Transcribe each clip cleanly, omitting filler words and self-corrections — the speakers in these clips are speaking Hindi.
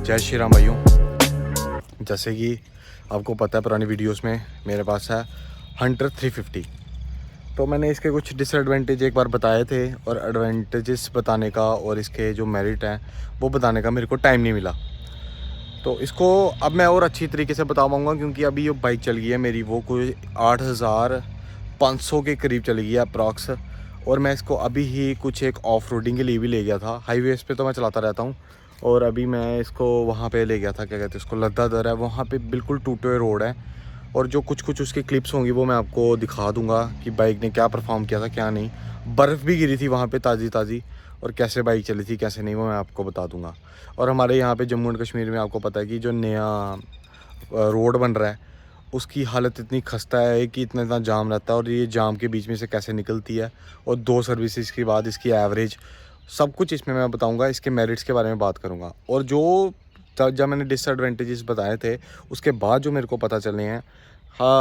जय श्री राम भाइयों। जैसे कि आपको पता है पुरानी वीडियोस में मेरे पास है हंटर 350। तो मैंने इसके कुछ डिसएडवांटेज एक बार बताए थे और एडवांटेजेस बताने का और इसके जो मेरिट हैं वो बताने का मेरे को टाइम नहीं मिला। तो इसको अब मैं और अच्छी तरीके से बता पाऊँगा क्योंकि अभी जो बाइक चल गई है मेरी वो कोई 8500 के करीब चली गई है अप्रॉक्स। और मैं इसको अभी ही कुछ एक ऑफ रोडिंग के लिए भी ले गया था। हाईवेज़ पे तो मैं चलाता रहता हूँ और अभी मैं इसको वहाँ पे ले गया था, क्या कहते हैं उसको, लद्दा दर है, वहाँ पे बिल्कुल टूटे हुए रोड है। और जो कुछ उसकी क्लिप्स होंगी वो मैं आपको दिखा दूँगा कि बाइक ने क्या परफॉर्म किया था क्या नहीं। बर्फ़ भी गिरी थी वहाँ पे ताज़ी और कैसे बाइक चली थी कैसे नहीं वो मैं आपको बता दूँगा। और हमारे यहाँ पे जम्मू एंड कश्मीर में आपको पता है कि जो नया रोड बन रहा है उसकी हालत इतनी खस्ता है कि इतना जाम रहता है और ये जाम के बीच में से कैसे निकलती है और 2 सर्विसेज के बाद इसकी एवरेज सब कुछ इसमें मैं बताऊंगा। इसके मेरिट्स के बारे में बात करूंगा और जो जब मैंने डिसएडवांटेजेस बताए थे उसके बाद जो मेरे को पता चले हैं,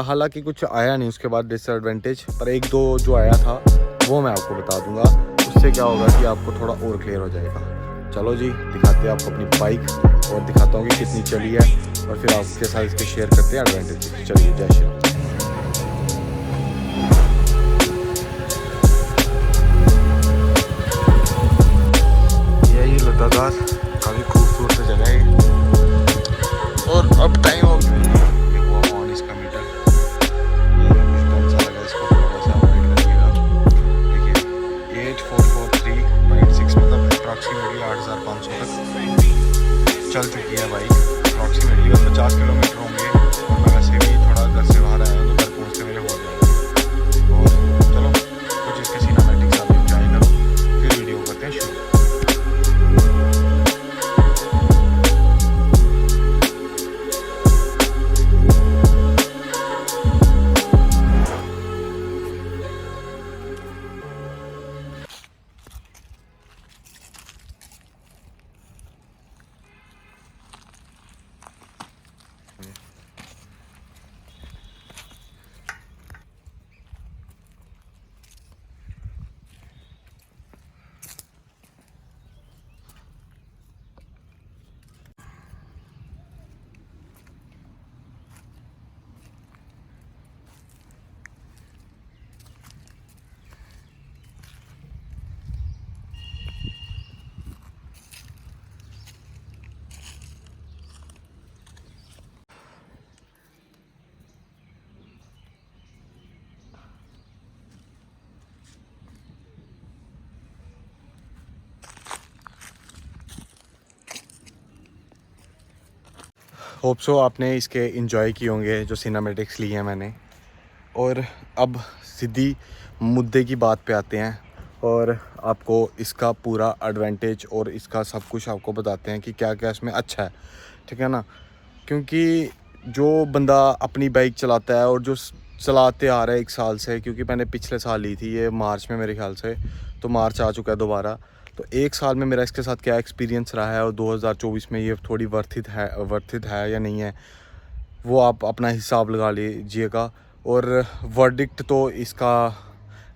हालांकि कुछ आया नहीं उसके बाद डिसएडवांटेज, पर एक दो जो आया था वो मैं आपको बता दूंगा। उससे क्या होगा कि आपको थोड़ा और क्लियर हो जाएगा। चलो जी, दिखाते हैं आपको अपनी बाइक और दिखाता हूँ कि कितनी चली है और फिर आपके साथ इसके शेयर करते हैं एडवांटेज। चलिए, जय श्री राम। यही लद्दाख काफ़ी खूबसूरत जगह है और अब टाइम हो गया ऑन इसका मीटर। ये कुछ कम सा लगा, इसको थोड़ा सा अपडेट करिएगा। देखिए 8443.6 मतलब अप्रॉक्सीमेटली 8500 तक चल चुकी है बाइक अप्रॉक्सीमेटली। और 50 किलोमीटर होंगे और मैं वैसे भी थोड़ा घर से बाहर आया हूँ तो घर पहुँचते मेरे हो जाएंगे। और चलो कुछ इसके सिनेमैटिक्स आप एंजॉय करो, फिर वीडियो करते हैं शुरू। होप सो आपने इसके एंजॉय किए होंगे जो सिनेमैटिक्स लिए हैं मैंने। और अब सीधी मुद्दे की बात पे आते हैं और आपको इसका पूरा एडवांटेज और इसका सब कुछ आपको बताते हैं कि क्या क्या इसमें अच्छा है, ठीक है ना। क्योंकि जो बंदा अपनी बाइक चलाता है और जो चलाते आ रहा है 1 साल से, क्योंकि मैंने पिछले साल ली थी ये मार्च में मेरे ख्याल से, तो मार्च आ चुका है दोबारा। तो 1 साल में मेरा इसके साथ क्या एक्सपीरियंस रहा है और 2024 में ये थोड़ी वर्थ इट है या नहीं है वो आप अपना हिसाब लगा लीजिएगा। और वर्डिक्ट तो इसका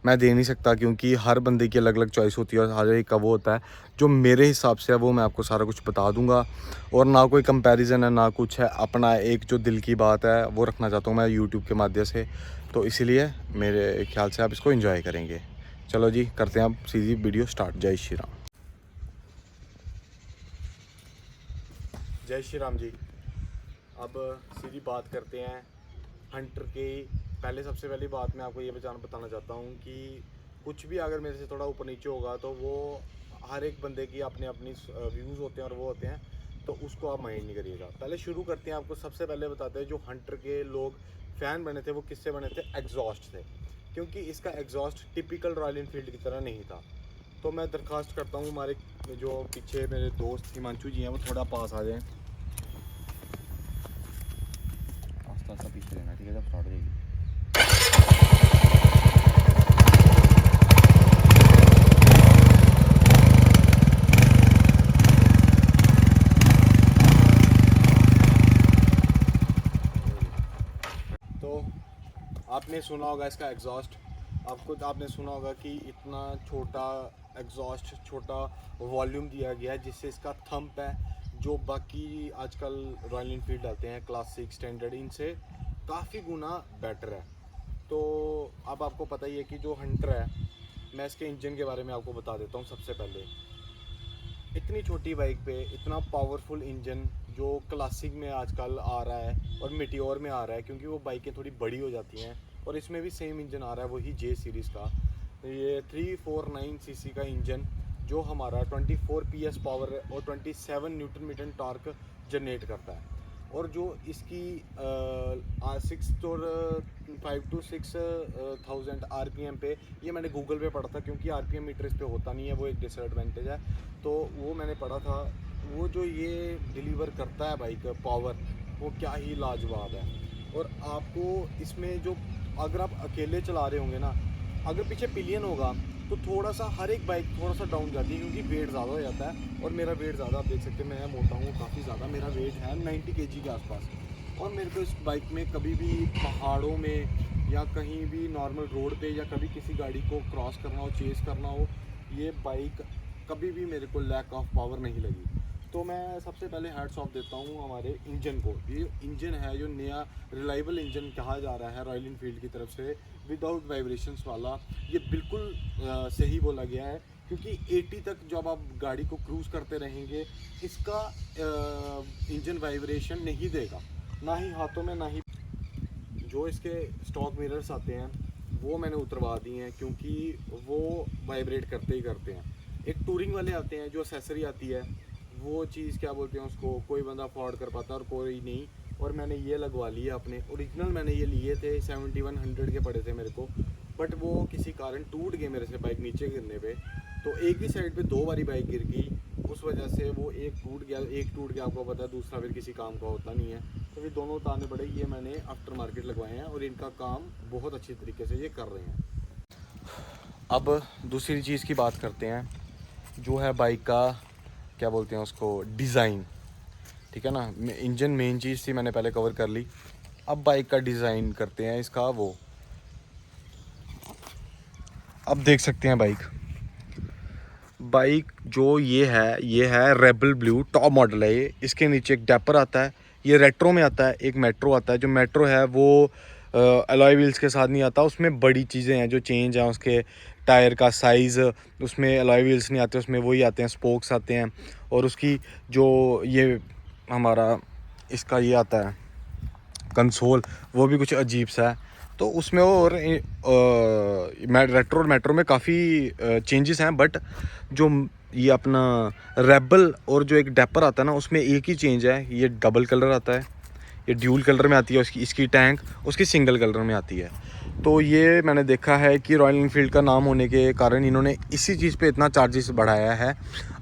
मैं दे नहीं सकता क्योंकि हर बंदे की अलग अलग चॉइस होती है और हर एक का वो होता है। जो मेरे हिसाब से है वो मैं आपको सारा कुछ बता दूंगा और ना कोई कंपैरिजन है ना कुछ है, अपना एक जो दिल की बात है वो रखना चाहता हूँ मैं यूट्यूब के माध्यम से। तो इसीलिए मेरे ख्याल से आप इसको एंजॉय करेंगे। चलो जी, करते हैं आप सीधी वीडियो स्टार्ट। जय श्री राम। जय श्री राम जी। अब सीधी बात करते हैं हंटर के। पहले सबसे पहली बात मैं आपको ये बताना चाहता हूँ कि कुछ भी अगर मेरे से थोड़ा ऊपर नीचे होगा तो वो हर एक बंदे की अपनी व्यूज़ होते हैं और वो होते हैं, तो उसको आप माइंड नहीं करिएगा। पहले शुरू करते हैं, आपको सबसे पहले बताते हैं जो हंटर के लोग फ़ैन बने थे वो किससे बने थे, एग्जॉस्ट थे। क्योंकि इसका एग्जॉस्ट टिपिकल रॉयल इनफील्ड की तरह नहीं था। तो मैं दरख्वास्त करता हूँ हमारे जो पीछे मेरे दोस्त हिमांशु जी हैं वो थोड़ा पास आ जाएँ, आस्ता पीछे रहना, ठीक है, जब स्टार्ट हो जाएगी। तो आपने सुना होगा इसका एग्जॉस्ट, आपने सुना होगा कि इतना छोटा एग्जॉस्ट, छोटा वॉल्यूम दिया गया है जिससे इसका थंप है जो बाकी आजकल रॉयल इनफील्ड आते हैं क्लासिक स्टैंडर्ड, इनसे काफ़ी गुना बेटर है। तो अब आपको पता ही है कि जो हंटर है, मैं इसके इंजन के बारे में आपको बता देता हूँ। सबसे पहले इतनी छोटी बाइक पे इतना पावरफुल इंजन जो क्लासिक में आजकल आ रहा है और मिटियोर में आ रहा है, क्योंकि वो बाइकें थोड़ी बड़ी हो जाती हैं, और इसमें भी सेम इंजन आ रहा है, वही जे सीरीज़ का। ये 349 सीसी का इंजन जो हमारा 24 PS पावर और 27 न्यूटन मीटर टॉर्क जनरेट करता है। और जो इसकी 6 और 5 to 6 थाउजेंड RPM पे, ये मैंने गूगल पे पढ़ा था, क्योंकि RPM मीटर इस पे होता नहीं है, वो एक डिसएडवांटेज है। तो वो मैंने पढ़ा था, वो जो ये डिलीवर करता है बाइक पावर, वो क्या ही लाजवाब है। और आपको इसमें जो, अगर आप अकेले चला रहे होंगे ना, अगर पीछे पिलियन होगा तो थोड़ा सा हर एक बाइक थोड़ा सा डाउन जाती है, क्योंकि वेट ज़्यादा हो जाता है। और मेरा वेट ज़्यादा, आप देख सकते हैं मैं मोटा हूँ काफ़ी ज़्यादा, मेरा वेट है 90 kg के आसपास। और मेरे को इस बाइक में कभी भी पहाड़ों में या कहीं भी नॉर्मल रोड पे या कभी किसी गाड़ी को क्रॉस करना हो, चेस करना हो, ये बाइक कभी भी मेरे को लैक ऑफ पावर नहीं लगी। तो मैं सबसे पहले हैट्स ऑफ देता हूँ हमारे इंजन को। ये इंजन है जो नया रिलायबल इंजन कहा जा रहा है रॉयल इनफील्ड की तरफ से, विदाउट वाइब्रेशंस वाला, ये बिल्कुल सही बोला गया है। क्योंकि 80 तक जब आप गाड़ी को क्रूज़ करते रहेंगे, इसका इंजन वाइब्रेशन नहीं देगा, ना ही हाथों में, ना ही। जो इसके स्टॉक मिरर्स आते हैं वो मैंने उतरवा दिए हैं, क्योंकि वो वाइब्रेट करते ही करते हैं। एक टूरिंग वाले आते हैं जो एसेसरी आती है, वो चीज़ क्या बोलते हैं उसको, कोई बंदा अफोर्ड कर पाता और कोई नहीं। और मैंने ये लगवा लिए अपने ओरिजिनल, मैंने ये लिए थे 7100 के पड़े थे मेरे को, बट वो किसी कारण टूट गए मेरे से बाइक नीचे गिरने पे। तो एक ही साइड पे 2 बारी बाइक गिर गई, उस वजह से वो एक टूट गया, आपको पता है, दूसरा फिर किसी काम का होता नहीं है, तो फिर दोनों उतारने पड़े। ये मैंने आफ्टर मार्केट लगवाए हैं और इनका काम बहुत अच्छी तरीके से ये कर रहे हैं। अब दूसरी चीज़ की बात करते हैं, जो है बाइक का क्या बोलते हैं उसको, डिज़ाइन। ठीक है ना, इंजन मेन चीज़ थी, मैंने पहले कवर कर ली। अब बाइक का डिज़ाइन करते हैं इसका। वो अब देख सकते हैं बाइक जो ये है रेबल ब्लू टॉप मॉडल है ये। इसके नीचे एक डैपर आता है, ये रेट्रो में आता है, एक मेट्रो आता है। जो मेट्रो है वो अलॉय व्हील्स के साथ नहीं आता, उसमें बड़ी चीज़ें हैं जो चेंज हैं, उसके टायर का साइज़, उसमें अलॉय व्हील्स नहीं आते, उसमें वही आते हैं, स्पोक्स आते हैं। और उसकी जो ये हमारा इसका ये आता है कंसोल, वो भी कुछ अजीब सा है। तो उसमें और रेट्रो और मेट्रो में काफ़ी चेंजेस हैं, बट जो ये अपना रेबल और जो एक डैपर आता है ना, उसमें एक ही चेंज है, ये डबल कलर आता है, ये ड्यूल कलर में आती है इसकी टैंक, उसकी सिंगल कलर में आती है। तो ये मैंने देखा है कि रॉयल इनफील्ड का नाम होने के कारण इन्होंने इसी चीज़ पे इतना चार्जेस बढ़ाया है।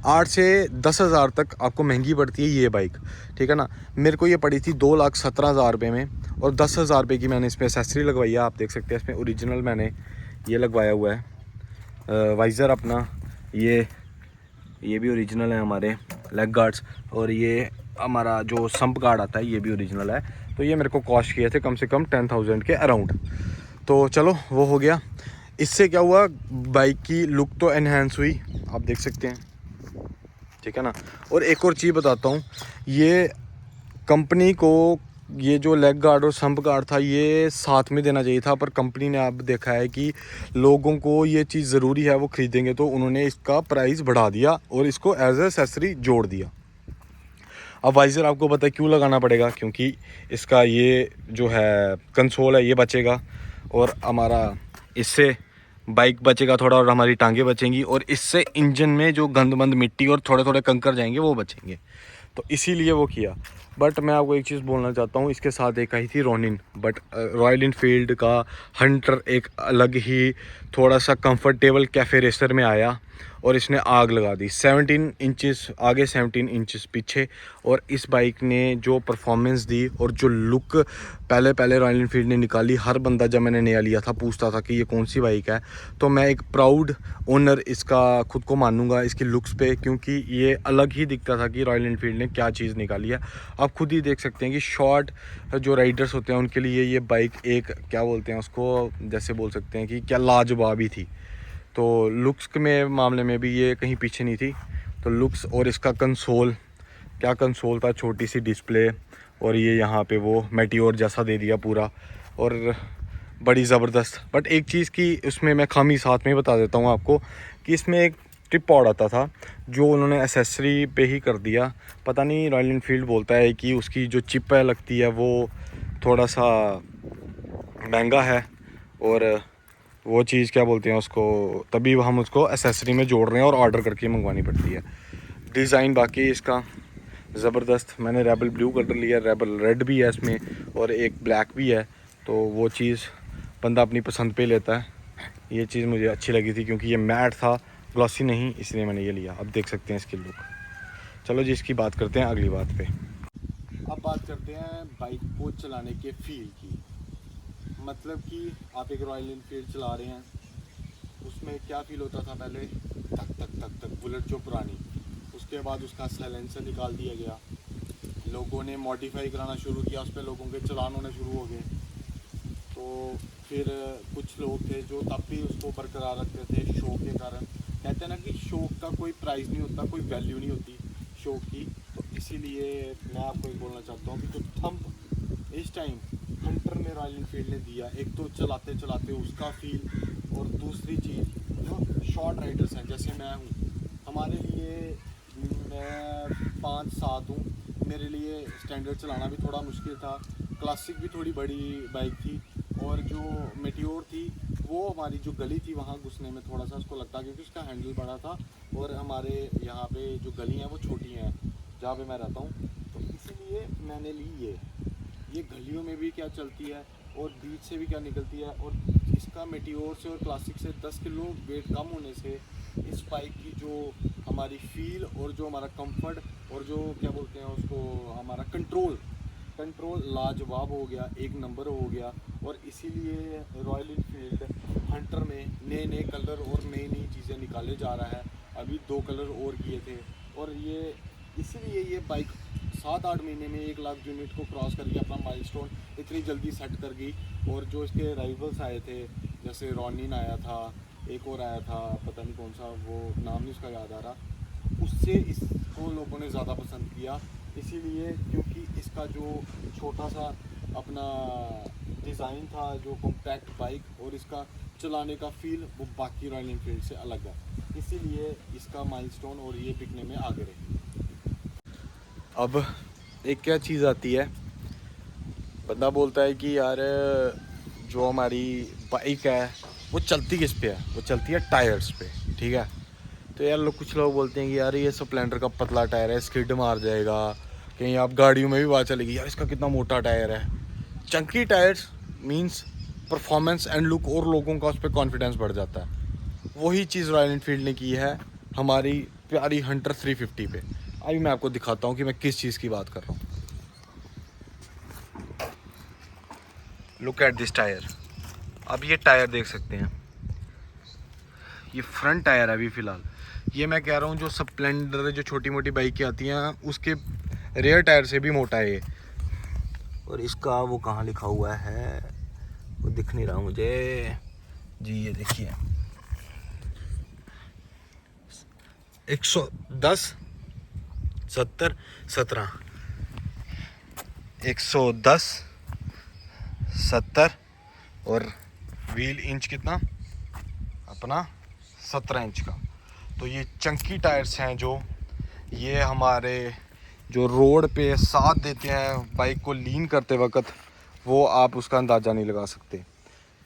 8 से 10 हज़ार तक आपको महंगी पड़ती है ये बाइक, ठीक है ना। मेरे को ये पड़ी थी 2,17,000 रुपये में, और 10,000 रुपये की मैंने इसमें एसेसरी लगवाई है। आप देख सकते हैं इसमें ओरिजिनल मैंने ये लगवाया हुआ है वाइज़र अपना, ये भी ओरिजिनल है, हमारे लेग गार्ड्स, और ये हमारा जो संप गार्ड आता है ये भी ओरिजिनल है। तो ये मेरे को कॉस्ट किए थे कम से कम 10,000 के अराउंड। तो चलो वो हो गया। इससे क्या हुआ, बाइक की लुक तो एनहेंस हुई, आप देख सकते हैं, ठीक है ना। और एक और चीज़ बताता हूँ, ये कंपनी को ये जो लेग गार्ड और संप गार्ड था ये साथ में देना चाहिए था, पर कंपनी ने अब देखा है कि लोगों को ये चीज़ ज़रूरी है, वो ख़रीदेंगे, तो उन्होंने इसका प्राइस बढ़ा दिया और इसको एज एसेसरी जोड़ दिया। अब वाइज़र आपको पता है क्यों लगाना पड़ेगा, क्योंकि इसका ये जो है कंसोल है ये बचेगा, और हमारा इससे बाइक बचेगा थोड़ा, और हमारी टांगें बचेंगी, और इससे इंजन में जो गंद मिट्टी और थोड़े थोड़े कंकर जाएंगे वो बचेंगे। तो इसीलिए वो किया। बट मैं आपको एक चीज़ बोलना चाहता हूँ, इसके साथ एक आई थी रोनिन, बट रॉयल इनफील्ड का हंटर एक अलग ही थोड़ा सा कंफर्टेबल कैफ़े रेसर में आया, और इसने आग लगा दी। 17 इंचेस आगे, 17 इंचेस पीछे। और इस बाइक ने जो परफॉर्मेंस दी और जो लुक पहले रॉयल इनफील्ड ने निकाली, हर बंदा जब मैंने नया लिया था पूछता था कि ये कौन सी बाइक है। तो मैं एक प्राउड ओनर इसका खुद को मानूंगा इसकी लुक्स पे, क्योंकि ये अलग ही दिखता था कि रॉयल इनफील्ड ने क्या चीज़ निकाली है। आप खुद ही देख सकते हैं कि शॉर्ट जो राइडर्स होते हैं उनके लिए ये बाइक एक क्या बोलते हैं उसको, जैसे बोल सकते हैं कि क्या लाजवाब ही थी। तो लुक्स में मामले में भी ये कहीं पीछे नहीं थी। तो लुक्स और इसका कंसोल क्या कंसोल था, छोटी सी डिस्प्ले, और ये यहाँ पे वो मेटियोर जैसा दे दिया पूरा, और बड़ी ज़बरदस्त। बट एक चीज़ की उसमें मैं खामी साथ में बता देता हूँ आपको कि इसमें एक ट्रिप पॉड आता था जो उन्होंने एसेसरी पे ही कर दिया। पता नहीं रॉयल इनफील्ड बोलता है कि उसकी जो चिप है लगती है वो थोड़ा सा महंगा है, और वो चीज़ क्या बोलते हैं उसको, तभी हम उसको एसेसरी में जोड़ रहे हैं और ऑर्डर करके मंगवानी पड़ती है। डिज़ाइन बाकी इसका ज़बरदस्त। मैंने रेबल ब्लू कलर लिया, रेबल रेड भी है इसमें, और एक ब्लैक भी है, तो वो चीज़ बंदा अपनी पसंद पे लेता है। ये चीज़ मुझे अच्छी लगी थी क्योंकि ये मैट था, ग्लॉसी नहीं, इसलिए मैंने ये लिया। अब देख सकते हैं इसकी लुक। चलो जी, इसकी बात करते हैं अगली बात पे। अब बात करते हैं बाइक को चलाने के फील की। मतलब कि आप एक रॉयल इनफील्ड चला रहे हैं, उसमें क्या फ़ील होता था पहले, तक तक तक तक बुलेट जो पुरानी, उसके बाद उसका साइलेंसर निकाल दिया गया, लोगों ने मॉडिफाई कराना शुरू किया, उस पर लोगों के चलान होने शुरू हो गए। तो फिर कुछ लोग थे जो तब भी उसको बरकरार रखते थे शौक के कारण। कहते हैं ना कि शौक का कोई प्राइस नहीं होता, कोई वैल्यू नहीं होती शौक की। तो इसीलिए मैं आपको ये बोलना चाहता हूँ कि जो थंब इस टाइम हंटर ने रॉयल इनफील्ड ने दिया, एक तो चलाते चलाते उसका फील, और दूसरी चीज़ जो शॉर्ट राइडर्स हैं जैसे मैं हूँ, हमारे लिए, मैं 5-7 हूँ, मेरे लिए स्टैंडर्ड चलाना भी थोड़ा मुश्किल था। क्लासिक भी थोड़ी बड़ी बाइक थी, और जो मेटियोर थी वो हमारी जो गली थी वहाँ घुसने में थोड़ा सा उसको लगता, क्योंकि उसका हैंडल बड़ा था, और हमारे यहाँ पे जो गली हैं वो छोटी हैं जहाँ पे मैं रहता हूँ। तो इसीलिए मैंने ली ये गलियों में भी क्या चलती है और बीच से भी क्या निकलती है, और इसका मेटियोर से और क्लासिक से 10 किलो वेट कम होने से इस बाइक की जो हमारी फील और जो हमारा कंफर्ट और जो क्या बोलते हैं उसको हमारा कंट्रोल लाजवाब हो गया, एक नंबर हो गया। और इसीलिए रॉयल इनफील्ड हंटर में नए नए कलर और नई नई चीज़ें निकाले जा रहा है। अभी 2 कलर और किए थे, और ये इसीलिए ये बाइक 7-8 महीने में 1 लाख यूनिट को क्रॉस करके अपना माइलस्टोन इतनी जल्दी सेट कर गई। और जो इसके राइवल्स आए थे, जैसे रॉनिन आया था, एक और आया था, पता नहीं कौन सा, वो नाम नहीं उसका याद आ रहा, उससे इसको लोगों ने ज़्यादा पसंद किया। इसीलिए क्योंकि इसका जो छोटा सा अपना डिज़ाइन था, जो कॉम्पैक्ट बाइक, और इसका चलाने का फील वो बाकी रॉयल इनफील्ड से अलग है, इसीलिए इसका माइलस्टोन और ये बिकने में आगे रही। अब एक क्या चीज़ आती है, बंदा बोलता है कि यार जो हमारी बाइक है वो चलती किस पे है, वो चलती है टायर्स पे, ठीक है। तो यार कुछ लोग बोलते हैं कि यार ये स्प्लेंडर का पतला टायर है, स्किड मार जाएगा, कहीं आप गाड़ियों में भी बात चलेगी यार इसका कितना मोटा टायर है। Chunky tyres means performance and look, और लोगों का उस पर कॉन्फिडेंस बढ़ जाता है। वही चीज़ रॉयल इनफील्ड ने की है हमारी प्यारी हंटर 350 पे। अभी मैं आपको दिखाता हूँ कि मैं किस चीज़ की बात कर रहा हूँ। Look at this tyre. अब ये टायर देख सकते हैं, ये फ्रंट टायर है अभी फ़िलहाल। ये मैं कह रहा हूँ जो स्प्लेंडर जो छोटी मोटी बाइकें आती हैं उसके रेयर टायर से भी मोटा है ये। और इसका वो कहाँ लिखा हुआ है, वो दिख नहीं रहा मुझे जी, ये देखिए 110 70 17 110 70, और व्हील इंच कितना अपना 17 इंच का। तो ये चंकी टायर्स हैं जो ये हमारे जो रोड पे साथ देते हैं बाइक को लीन करते वक्त, वो आप उसका अंदाज़ा नहीं लगा सकते।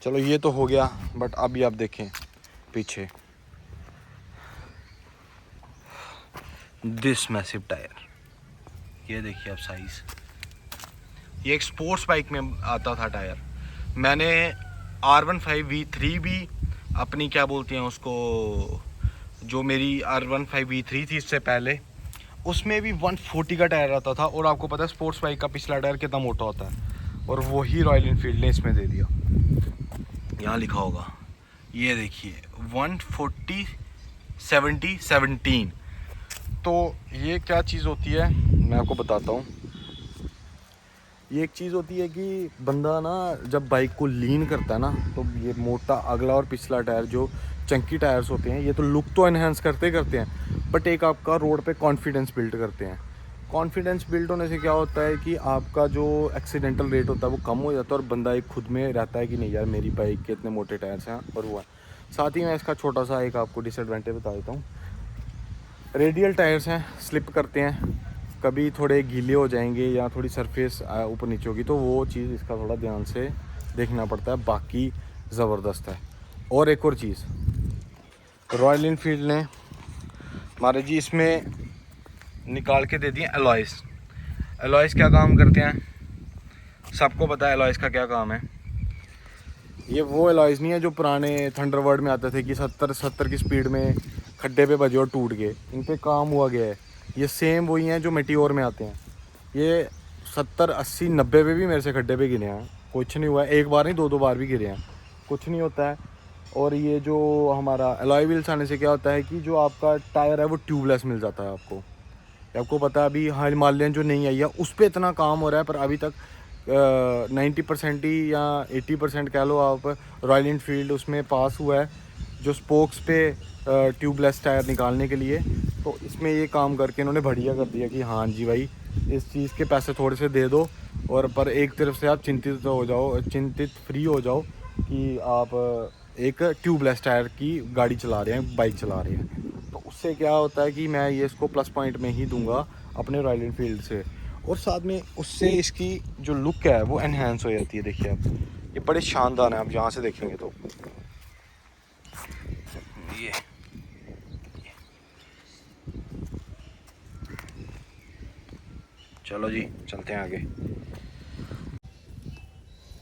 चलो ये तो हो गया, बट अभी आप देखें पीछे दिस मैसिव टायर, ये देखिए आप साइज़। ये एक स्पोर्ट्स बाइक में आता था टायर। मैंने R15 V3 भी अपनी क्या बोलते हैं उसको, जो मेरी R15 V3 थी इससे पहले, उसमें भी 140 का टायर आता था। और आपको पता है स्पोर्ट्स बाइक का पिछला टायर कितना मोटा होता है, और वही रॉयल इनफील्ड ने इसमें दे दिया। यहाँ लिखा होगा, ये देखिए 140 70 17। तो ये क्या चीज़ होती है मैं आपको बताता हूँ। ये एक चीज़ होती है कि बंदा ना जब बाइक को लीन करता है ना, तो ये मोटा अगला और पिछला टायर जो चंकी टायर्स होते हैं, ये तो लुक तो एनहेंस करते हैं, बट एक आपका रोड पे कॉन्फिडेंस बिल्ड करते हैं। कॉन्फिडेंस बिल्ड होने से क्या होता है कि आपका जो एक्सीडेंटल रेट होता है वो कम हो जाता है और बंदा एक खुद में रहता है कि नहीं यार मेरी बाइक के इतने मोटे टायर्स हैं और वो है। साथ ही मैं इसका छोटा सा एक आपको डिसएडवांटेज बता देता हूँ। रेडियल टायर्स हैं, स्लिप करते हैं, कभी थोड़े गीले हो जाएंगे या थोड़ी सरफेस ऊपर नीचे होगी, तो वो चीज़ इसका थोड़ा ध्यान से देखना पड़ता है। बाकी ज़बरदस्त है। और एक और चीज़, रॉयल इनफील्ड ने हमारे जी इसमें निकाल के दे दिए अलॉयज़। अलॉयज़ क्या काम करते हैं, सबको पता है अलॉयज़ का क्या काम है। ये वो अलॉयज़ नहीं है जो पुराने थंडरबर्ड में आते थे कि 70 की स्पीड में खड्डे पे बजे और टूट गए, इन पे काम हुआ गया है। ये सेम वही हैं जो मेटियोर में आते हैं। ये 70 80 90 पे भी मेरे से खड्डे पे गिरे हैं, कुछ नहीं हुआ है। एक बार नहीं, दो बार भी गिरे हैं, कुछ नहीं होता है। और ये जो हमारा अलॉय व्हील्स आने से क्या होता है कि जो आपका टायर है वो ट्यूबलेस मिल जाता है आपको। आपको पता है अभी हिमालयन जो नहीं आई है उस पर इतना काम हो रहा है, पर अभी तक 90% ही या 80% कह लो आप, रॉयल इनफील्ड उसमें पास हुआ है जो स्पोक्स पे ट्यूबलेस टायर निकालने के लिए। तो इसमें ये काम करके इन्होंने बढ़िया कर दिया कि हाँ जी भाई इस चीज़ के पैसे थोड़े से दे दो, और पर एक तरफ से आप चिंतित फ्री हो जाओ कि आप एक ट्यूबलेस टायर की गाड़ी चला रहे हैं, बाइक चला रहे हैं। तो उससे क्या होता है कि मैं ये इसको प्लस पॉइंट में ही दूंगा अपने रॉयल इनफील्ड से। और साथ में उससे इसकी जो लुक है वो एनहेंस हो जाती है। देखिए आप, ये बड़े शानदार हैं, आप यहाँ से देखेंगे तो ये चलो जी चलते हैं आगे।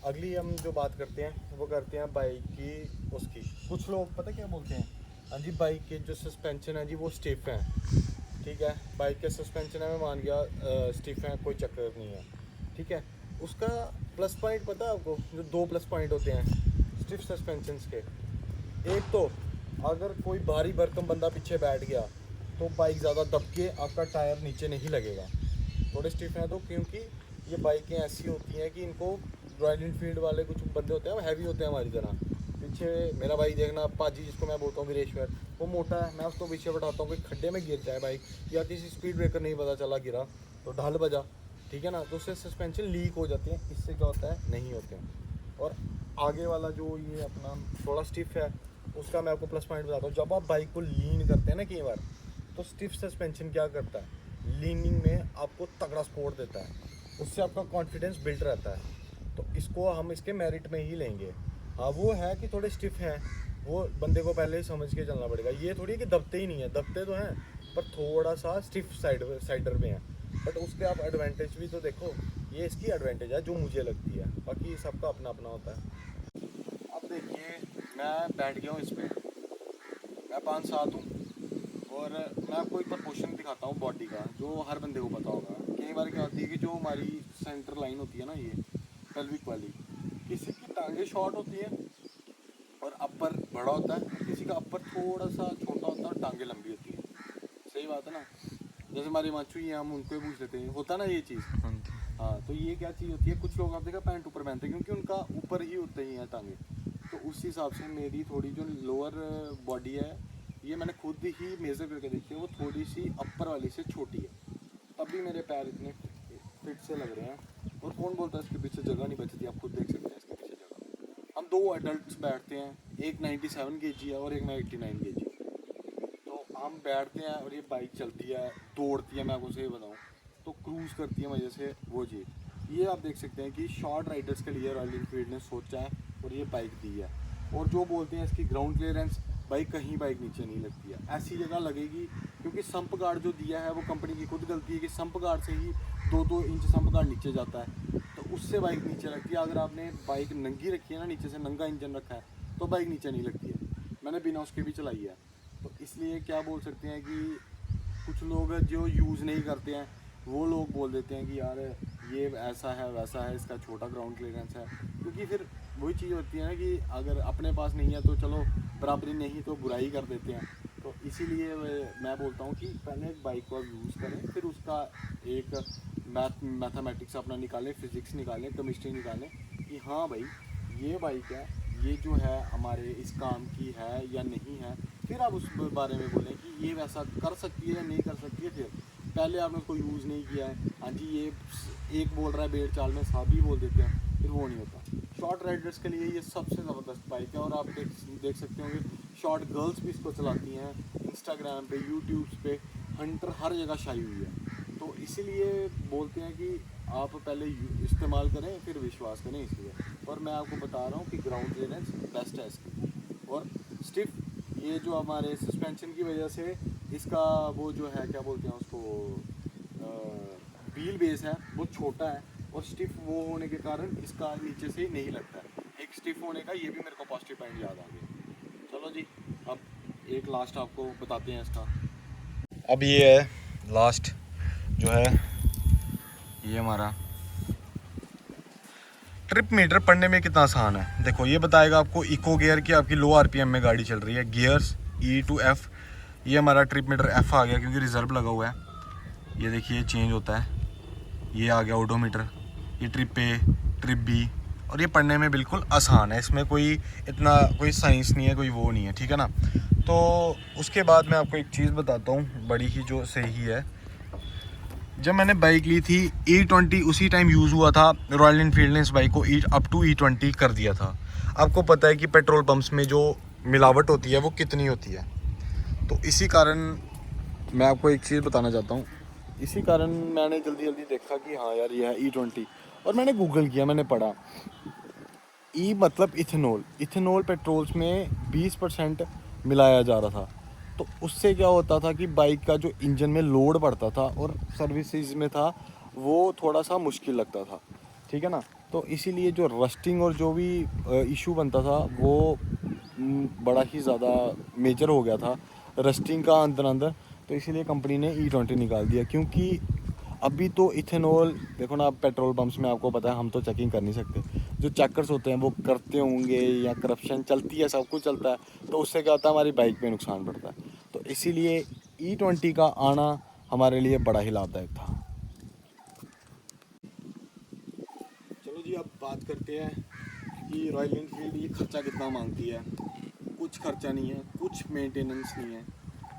अगली हम जो बात करते हैं वो करते हैं बाइक की उसकी। कुछ लोग पता क्या बोलते हैं, हाँ जी बाइक के जो सस्पेंशन है जी वो स्टिफ हैं। ठीक है, बाइक के सस्पेंशन है मैं मान गया स्टिफ है, कोई चक्कर नहीं है। ठीक है, उसका प्लस पॉइंट पता है आपको, जो 2 प्लस पॉइंट होते हैं स्टिफ सस्पेंशन के। एक तो अगर कोई भारी भरकम बंदा पीछे बैठ गया तो बाइक ज़्यादा दबके आपका टायर नीचे नहीं लगेगा। थोड़े स्टिफ हैं तो, क्योंकि ये बाइकें ऐसी होती हैं कि इनको रॉयल इनफील्ड वाले कुछ बंदे होते हैं वो हैवी होते हैं हमारी तरह। पीछे मेरा भाई देखना पाजी जिसको मैं बोलता हूँ वीरेश्वर, वो मोटा है, मैं उसको पीछे बैठाता हूँ, कोई खड्डे में गिर जाए बाइक या किसी स्पीड ब्रेकर नहीं पता चला गिरा तो ढाल बजा, ठीक है ना, तो उससे सस्पेंशन लीक हो जाते हैं। इससे क्या होता है, नहीं होते हैं। और आगे वाला जो ये अपना थोड़ा स्टिफ है उसका मैं आपको प्लस पॉइंट बताता हूँ। जब आप बाइक को लीन करते हैं ना कई बार, तो स्टिफ सस्पेंशन क्या करता है, लीनिंग में आपको तगड़ा सपोर्ट देता है, उससे आपका कॉन्फिडेंस बिल्ड रहता है। तो इसको हम इसके मेरिट में ही लेंगे। हाँ वो है कि थोड़े स्टिफ हैं, वो बंदे को पहले ही समझ के चलना पड़ेगा। ये थोड़ी है कि दबते ही नहीं है, दबते तो हैं पर थोड़ा सा स्टिफ साइडर में है। बट उसके आप एडवांटेज भी तो देखो, ये इसकी एडवांटेज है जो मुझे लगती है, बाकी सबका अपना अपना होता है। अब देखिए मैं बैठ गया हूँ इस पर, मैं 5-7 हूँ और मैं आपको एक प्रपोर्शन दिखाता हूँ बॉडी का जो हर बंदे को पता होगा। कई बार क्या होती है कि जो हमारी सेंटर लाइन होती है ना, ये पेल्विक वाली, किसी की टांगे शॉर्ट होती है और अपर बड़ा होता है, किसी का अपर थोड़ा सा छोटा होता है और टांगे लंबी होती है। सही बात है ना, जैसे हमारी माचू ही हम उनको ही पूछ लेते हैं, होता ना ये चीज़। हाँ तो ये क्या चीज़ होती है, कुछ लोग आप देखा पैंट ऊपर पहनते हैं क्योंकि उनका ऊपर ही होते ही हैं टांगे। तो उस हिसाब से मेरी थोड़ी जो लोअर बॉडी है, ये मैंने खुद ही मेज़र करके देखी है, वो थोड़ी सी अपर वाली से छोटी है, तब भी मेरे पैर इतने फिट से लग रहे हैं। और कौन बोलता है इसके पीछे जगह नहीं बचती, आप खुद देख सकते हैं इसके पीछे जगह। हम 2 एडल्ट्स बैठते हैं, एक 97 kg है और एक मैं 89 kg। तो हम बैठते हैं और ये बाइक चलती है, दौड़ती है, मैं आपको सही बताऊँ तो क्रूज़ करती है मज़े से वो चीज़। ये आप देख सकते हैं कि शॉर्ट राइडर्स के लिए रॉयल इनफील्ड ने सोचा है और ये बाइक दी है। और जो बोलते हैं इसकी ग्राउंड क्लियरेंस, बाइक कहीं बाइक नीचे नहीं लगती है, ऐसी जगह लगेगी क्योंकि संप गार्ड जो दिया है वो कंपनी की खुद गलती है कि संप गार्ड से ही 2-2 इंच संप गार्ड नीचे जाता है, तो उससे बाइक नीचे लगती है। अगर आपने बाइक नंगी रखी है ना, नीचे से नंगा इंजन रखा है, तो बाइक नीचे नहीं लगती है। मैंने बिना उसके भी चलाई है। तो इसलिए क्या बोल सकते हैं कि कुछ लोग जो यूज़ नहीं करते हैं वो लोग बोल देते हैं कि यार ये ऐसा है वैसा है, इसका छोटा ग्राउंड क्लियरेंस है, क्योंकि फिर वही चीज़ होती है ना कि अगर अपने पास नहीं है तो चलो बराबरी नहीं तो बुराई कर देते हैं। तो इसीलिए मैं बोलता हूँ कि पहले एक बाइक को यूज़ करें, फिर उसका एक मैथमेटिक्स अपना निकालें, फिज़िक्स निकालें, केमिस्ट्री निकालें कि हाँ भाई ये बाइक है, ये जो है हमारे इस काम की है या नहीं है। फिर आप उस बारे में बोलें कि ये वैसा कर सकती है या नहीं कर सकती है। फिर पहले आपने उसको यूज़ नहीं किया है, हाँ जी ये एक बोल रहा है बेड़ चाल में सभी बोल देते हैं, फिर वो नहीं होता। शॉर्ट राइडर्स के लिए ये सबसे ज़बरदस्त बाइक है और आप देख सकते होंगे शॉर्ट गर्ल्स भी इसको चलाती हैं, इंस्टाग्राम पे, यूट्यूब पे, हंटर हर जगह छाई हुई है। तो इसीलिए बोलते हैं कि आप पहले इस्तेमाल करें फिर विश्वास करें इसलिए। और मैं आपको बता रहा हूँ कि ग्राउंड क्लियरेंस बेस्ट है इसकी। और स्टिफ ये जो हमारे सस्पेंशन की वजह से इसका वो जो है क्या बोलते हैं उसको व्हील बेस है वो छोटा है, और स्टिफ वो होने के कारण इसका नीचे से नहीं लगता है। एक स्टिफ होने का ये भी मेरे को पॉजिटिव पॉइंट याद आ गया। चलो जी अब एक लास्ट आपको बताते हैं इसका। अब ये है लास्ट जो है ये हमारा ट्रिप मीटर पढ़ने में कितना आसान है। देखो ये बताएगा आपको इको गियर की आपकी लो आरपीएम में गाड़ी चल रही है, गियर्स E to F। ये हमारा ट्रिप मीटर F आ गया क्योंकि रिजर्व लगा हुआ है। ये देखिए चेंज होता है, ये आ गया ओडोमीटर, ये ट्रिप A, ट्रिप B, और ये पढ़ने में बिल्कुल आसान है, इसमें कोई इतना कोई साइंस नहीं है, कोई वो नहीं है, ठीक है ना। तो उसके बाद मैं आपको एक चीज़ बताता हूँ बड़ी ही जो सही है। जब मैंने बाइक ली थी E20 उसी टाइम यूज़ हुआ था, रॉयल एनफील्ड ने इस बाइक को अप टू E20 कर दिया था। आपको पता है कि पेट्रोल पंप्स में जो मिलावट होती है वो कितनी होती है, तो इसी कारण मैं आपको एक चीज़ बताना चाहता हूँ। इसी कारण मैंने जल्दी देखा कि हाँ यार ये है E20, और मैंने गूगल किया, मैंने पढ़ा E मतलब इथेनॉल। इथेनॉल पेट्रोल्स में 20% मिलाया जा रहा था। तो उससे क्या होता था कि बाइक का जो इंजन में लोड बढ़ता था और सर्विसेज में था वो थोड़ा सा मुश्किल लगता था, ठीक है ना। तो इसीलिए जो रस्टिंग और जो भी इशू बनता था वो बड़ा ही ज़्यादा मेजर हो गया था रस्टिंग का अंदर। तो इसीलिए कंपनी ने E20 निकाल दिया, क्योंकि अभी तो इथेनॉल देखो ना, आप पेट्रोल पंप्स में आपको पता है हम तो चेकिंग कर नहीं सकते, जो चेकर्स होते हैं वो करते होंगे या करप्शन चलती है, सब कुछ चलता है, तो उससे क्या होता है हमारी बाइक पे नुकसान पड़ता है। तो इसीलिए E20 का आना हमारे लिए बड़ा ही लाभदायक था। चलो जी अब बात करते हैं कि रॉयल एनफील्ड ये खर्चा कितना मांगती है। कुछ खर्चा नहीं है, कुछ मेंटेनेंस नहीं है।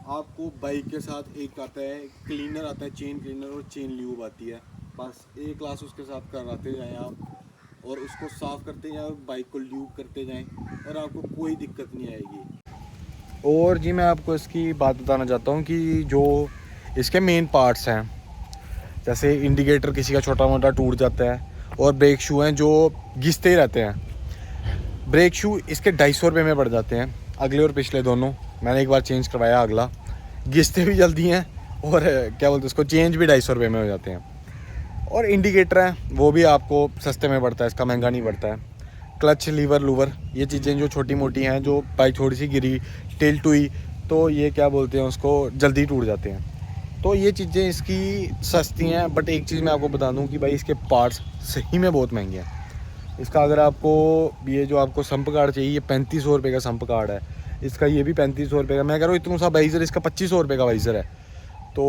आपको बाइक के साथ एक आता है क्लीनर, आता है चेन क्लीनर और चेन ल्यूब आती है, बस एक क्लास उसके साथ कराते जाएं आप और उसको साफ़ करते जाएं और बाइक को ल्यूब करते जाएं और आपको कोई दिक्कत नहीं आएगी। और जी मैं आपको इसकी बात बताना चाहता हूँ कि जो इसके मेन पार्ट्स हैं, जैसे इंडिकेटर किसी का छोटा मोटा टूट जाता है, और ब्रेक शू हैं जो घिसते ही रहते हैं। ब्रेक शू इसके 250 रुपये में पड़ जाते हैं, अगले और पिछले दोनों। मैंने एक बार चेंज करवाया, अगला घिसते भी जल्दी हैं और क्या बोलते हैं उसको चेंज भी 250 रुपये में हो जाते हैं। और इंडिकेटर हैं वो भी आपको सस्ते में पड़ता है, इसका महंगा नहीं पड़ता है। क्लच लीवर लूवर ये चीज़ें जो छोटी मोटी हैं, जो बाइक थोड़ी सी गिरी टिल्ट हुई तो ये क्या बोलते हैं उसको जल्दी टूट जाते हैं, तो ये चीज़ें इसकी सस्ती हैं। बट एक चीज़ मैं आपको बता दूं कि भाई इसके पार्ट्स सही में बहुत महंगे हैं। इसका अगर आपको ये जो आपको संप कार्ड चाहिए, ये 3500 रुपये का संप कार्ड है, इसका ये भी 3500 रुपये का। मैं कह रहा हूँ इतना सा वाइज़र इसका 2500 रुपये का वाइज़र है, तो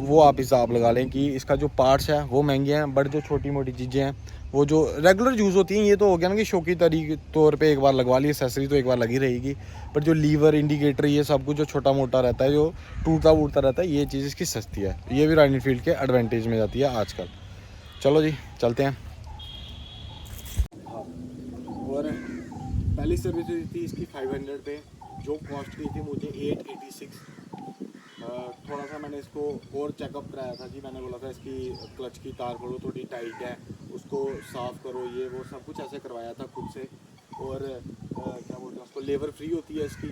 वो आप हिसाब लगा लें कि इसका जो पार्ट्स है वो महंगे हैं। बट जो छोटी मोटी चीज़ें हैं वो जो रेगुलर यूज़ होती हैं, ये तो हो गया ना कि शौकी तरीके तौर पे एक बार लगवा ली, एक्सेसरी तो एक बार लगी रहेगी। बट जो लीवर इंडिकेटर ये सब कुछ जो छोटा मोटा रहता है, जो टूटता वूटता रहता है, ये चीज़ इसकी सस्ती है। ये भी रॉयल एनफील्ड के एडवांटेज में जाती है आजकल। चलो जी चलते हैं। और पहली सर्विस हुई थी इसकी 500 पे, जो कॉस्ट की थी मुझे 886। थोड़ा सा मैंने इसको और चेकअप कराया था कि मैंने बोला था इसकी क्लच की तार खोलो थोड़ी टाइट है, उसको साफ़ करो, ये वो सब कुछ ऐसे करवाया था खुद से। और क्या बोलते हैं उसको लेबर फ्री होती है इसकी।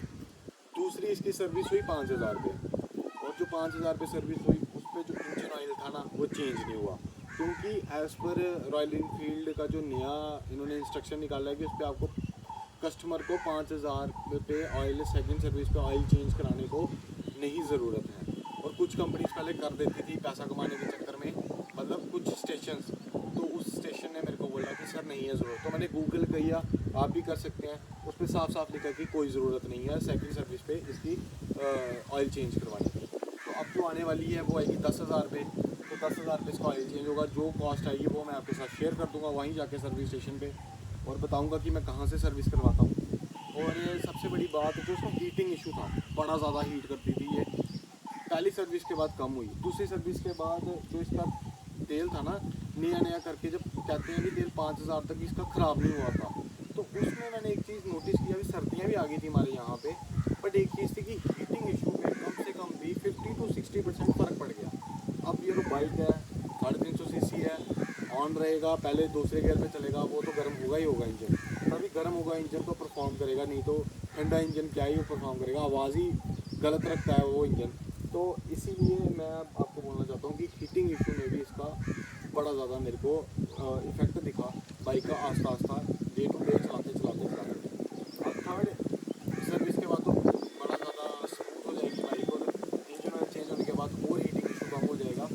दूसरी इसकी सर्विस हुई 5000 पे, और जो 5000 पे सर्विस हुई उस पर जो इंजन ऑयल था ना वो चेंज नहीं हुआ, क्योंकि एज़ पर रॉयल एनफील्ड का जो नया इन्होंने इंस्ट्रक्शन निकाला है कि उस पर आपको कस्टमर को 5000 पे ऑयल सेकंड सर्विस पे ऑयल चेंज कराने को नहीं ज़रूरत है। और कुछ कंपनीज पहले कर देती थी पैसा कमाने के चक्कर में, मतलब कुछ स्टेशंस, तो उस स्टेशन ने मेरे को बोला कि सर नहीं है ज़रूरत। तो मैंने गूगल किया, आप भी कर सकते हैं, उस पर साफ साफ लिखा कि कोई ज़रूरत नहीं है सेकंड सर्विस पे इसकी ऑयल चेंज करवाने की। तो अब जो आने वाली है वो आएगी 10,000 पे, तो 10,000 पे इसका ऑयल चेंज होगा। जो कॉस्ट आएगी वो मैं आपके साथ शेयर कर दूँगा वहीं जाके सर्विस स्टेशन पे, और बताऊँगा कि मैं कहाँ से सर्विस करवाता हूँ। और सबसे बड़ी बात है जो उसका हीटिंग इशू था, बड़ा ज़्यादा हीट करती थी ये, पहली सर्विस के बाद कम हुई, दूसरी सर्विस के बाद जो इसका तेल था ना, नया नया करके जब कहते हैं कि तेल 5000 तक इसका ख़राब नहीं हुआ था, तो उसमें मैंने एक चीज़ नोटिस किया, अभी सर्दियाँ भी आ गई थी हमारे यहाँ पे, बट एक चीज़ थी कि हीटिंग इशू में कम से कम भी 50 to 60% फ़र्क पड़ गया। अब ये तो बाइक है 350 सीसी है, ऑन रहेगा, पहले दूसरे गियर पे चलेगा, वो तो गर्म होगा ही होगा इंजन, तभी गर्म होगा इंजन तो परफॉर्म करेगा, नहीं तो ठंडा इंजन क्या ही परफॉर्म करेगा, आवाज़ ही गलत रखता है वो इंजन। तो इसीलिए मैं आपको बोलना चाहता हूँ कि हीटिंग इशू में भी इसका बड़ा ज़्यादा मेरे को इफ़ेक्ट दिखा बाइक का आस्ता आस्ता डे टू डे चलाते चलाते चलाते। अब थर्ड सर्विस के बाद तो बड़ा ज़्यादा स्मूथ हो जाएगी बाइक, और इंजन ऑयल चेंज होने के बाद और हीटिंग इशू कम हो जाएगा।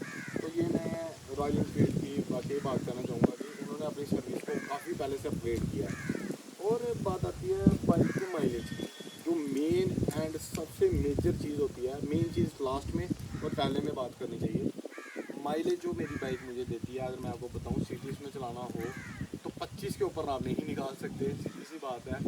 तो ये मैं रॉयल एनफील्ड की बाकी बात करना चाहूँगा कि उन्होंने अपनी सर्विस को काफ़ी पहले से अपग्रेड किया है। और बात आती है बाइक के माइलेज की, जो मेन एंड सबसे मेजर चीज़ होती है, मेन चीज़ लास्ट में और पहले में बात करनी चाहिए। माइलेज जो मेरी बाइक मुझे देती है, अगर मैं आपको बताऊँ सिटीज़ में चलाना हो तो 25 के ऊपर आप नहीं निकाल सकते, सीधी सी बात है।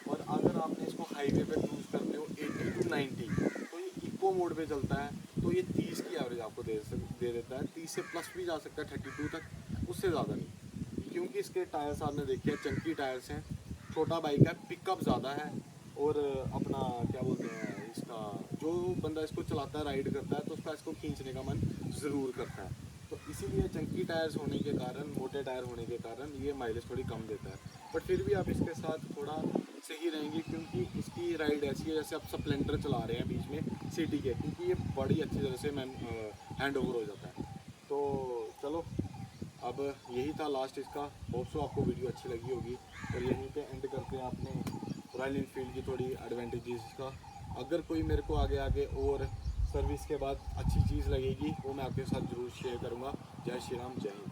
और अगर आपने इसको हाईवे पे क्रूज करते हो 80 to 90, तो ये इको मोड पे चलता है, तो ये 30 की एवरेज आपको दे देता है, 30 से प्लस भी जा सकता है 32 तक, उससे ज़्यादा नहीं। क्योंकि इसके टायर्स आपने देखे हैं, चंकी टायर्स हैं, छोटा बाइक है, पिकअप ज़्यादा है, और अपना क्या बोलते हैं, इसका जो बंदा इसको चलाता है राइड करता है तो उसका इसको खींचने का मन ज़रूर करता है। तो इसीलिए चंकी टायर्स होने के कारण, मोटे टायर होने के कारण ये माइलेज थोड़ी कम देता है, बट फिर भी आप इसके साथ थोड़ा सही रहेंगे, क्योंकि इसकी राइड ऐसी है जैसे आप स्प्लेंडर चला रहे हैं बीच में सिटी के, क्योंकि ये बड़ी अच्छी तरह से हैंड ओवर हो जाता है। तो चलो, अब यही था लास्ट इसका। होप सो आपको वीडियो अच्छी लगी होगी, और यहीं पे एंड करते हैं अपने रॉयल एनफील्ड की थोड़ी एडवांटेजेस का। अगर कोई मेरे को आगे आगे और सर्विस के बाद अच्छी चीज़ लगेगी वो मैं आपके साथ ज़रूर शेयर करूँगा। जय श्री राम, जय हिंद।